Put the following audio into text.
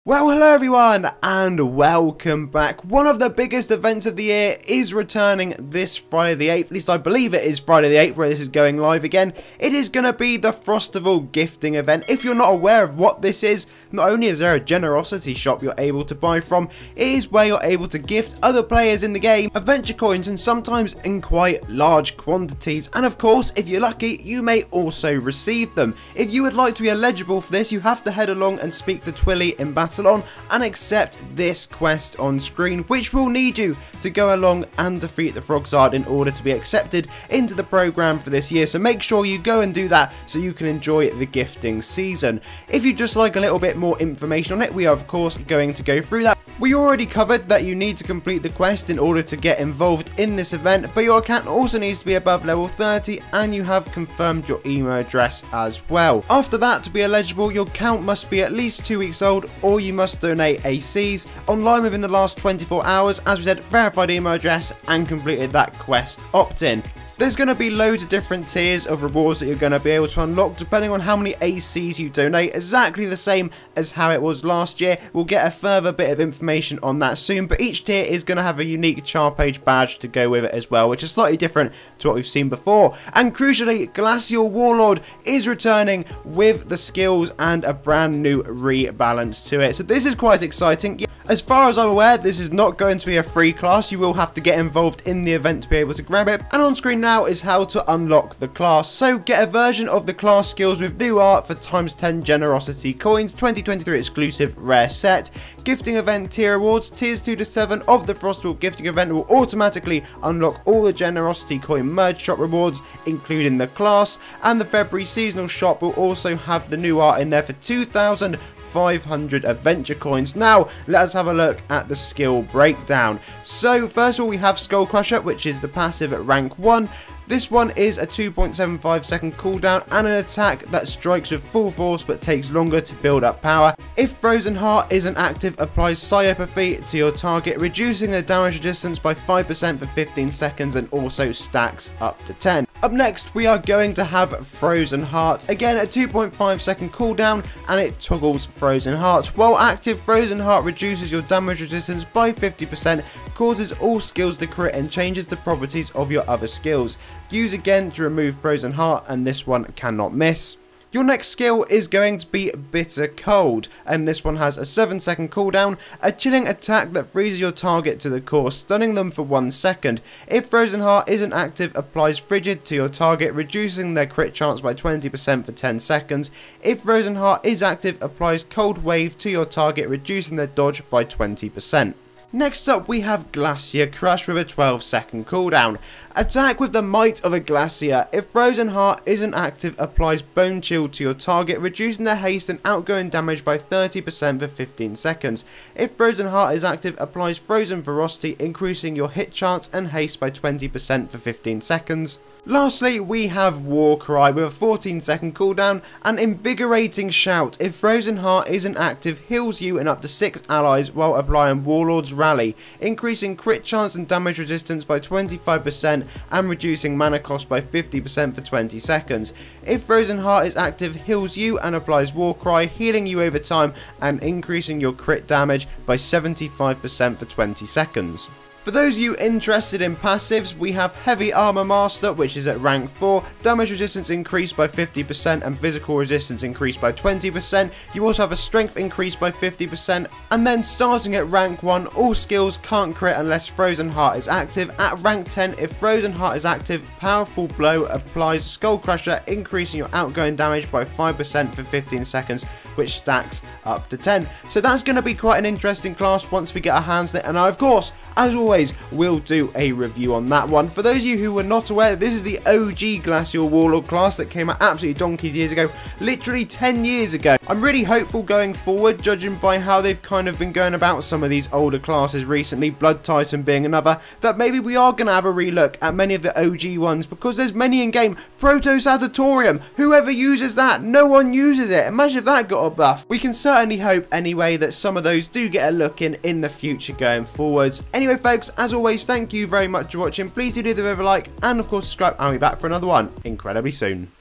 Well, hello everyone, and welcome back. One of the biggest events of the year is returning this Friday the 8th. At least I believe it is Friday the 8th where this is going live again. It is going to be the Frostval gifting event. If you're not aware of what this is, not only is there a generosity shop you're able to buy from, it is where you're able to gift other players in the game adventure coins, and sometimes in quite large quantities. And of course, if you're lucky, you may also receive them. If you would like to be eligible for this, you have to head along and speak to Twilly in Battle and accept this quest on screen, which will need you to go along and defeat the Frogzard in order to be accepted into the program for this year. So make sure you go and do that so you can enjoy the gifting season. If you just like a little bit more information on it, we are of course going to go through that. We already covered that you need to complete the quest in order to get involved in this event, but your account also needs to be above level 30 and you have confirmed your email address as well. After that, to be eligible, your account must be at least 2 weeks old, or you must donate ACs online within the last 24 hours, as we said, verified email address, and completed that quest opt-in. There's going to be loads of different tiers of rewards that you're going to be able to unlock depending on how many ACs you donate, exactly the same as how it was last year. We'll get a further bit of information on that soon, but each tier is going to have a unique char page badge to go with it as well, which is slightly different to what we've seen before. And crucially, Glacial Warlord is returning with the skills and a brand new rebalance to it, so this is quite exciting. As far as I'm aware, this is not going to be a free class. You will have to get involved in the event to be able to grab it. And on screen now is how to unlock the class. So get a version of the class skills with new art for ×10 generosity coins, 2023 exclusive rare set. Gifting event tier rewards, tiers 2 to 7 of the Frostval gifting event will automatically unlock all the generosity coin merge shop rewards, including the class. And the February seasonal shop will also have the new art in there for 2,500 adventure coins. Now let us have a look at the skill breakdown. So first of all, we have Skull Crusher, which is the passive at rank 1. This one is a 2.75 second cooldown and an attack that strikes with full force but takes longer to build up power. If Frozen Heart isn't active, applies Psyopathy to your target, reducing the damage resistance by 5% for 15 seconds and also stacks up to 10. Up next, we are going to have Frozen Heart. Again, a 2.5 second cooldown and it toggles Frozen Heart. While active, Frozen Heart reduces your damage resistance by 50%, causes all skills to crit and changes the properties of your other skills. Use again to remove Frozen Heart, and this one cannot miss. Your next skill is going to be Bitter Cold, and this one has a 7 second cooldown, a chilling attack that freezes your target to the core, stunning them for 1 second. If Frozen Heart isn't active, applies Frigid to your target, reducing their crit chance by 20% for 10 seconds. If Frozen Heart is active, applies Cold Wave to your target, reducing their dodge by 20%. Next up, we have Glacier Crush with a 12 second cooldown. Attack with the might of a glacier. If Frozen Heart isn't active, applies Bone Chill to your target, reducing their haste and outgoing damage by 30% for 15 seconds. If Frozen Heart is active, applies Frozen Ferocity, increasing your hit chance and haste by 20% for 15 seconds. Lastly, we have Warcry with a 14 second cooldown. An invigorating shout. If Frozen Heart isn't active, heals you and up to 6 allies while applying Warlord's Rally, increasing crit chance and damage resistance by 25% and reducing mana cost by 50% for 20 seconds. If Frozen Heart is active, heals you and applies Warcry, healing you over time and increasing your crit damage by 75% for 20 seconds. For those of you interested in passives, we have Heavy Armor Master, which is at rank 4, damage resistance increased by 50% and physical resistance increased by 20%. You also have a strength increase by 50%, and then starting at rank 1, all skills can't crit unless Frozen Heart is active. At rank 10, if Frozen Heart is active, Powerful Blow applies Skull Crusher, increasing your outgoing damage by 5% for 15 seconds, which stacks up to 10. So that's going to be quite an interesting class once we get our hands on it, and I, of course, as always, will do a review on that one. For those of you who were not aware, this is the OG Glacial Warlord class that came out absolutely donkeys years ago, literally 10 years ago. I'm really hopeful going forward, judging by how they've kind of been going about some of these older classes recently, Blood Titan being another, that maybe we are going to have a relook at many of the OG ones, because there's many in game. Proto-Sanatorium, whoever uses that, no one uses it. Imagine if that got a buff. We can certainly hope anyway that some of those do get a look in the future going forwards. Anyway folks, as always, thank you very much for watching. Please do leave a like and of course subscribe. I'll be back for another one incredibly soon.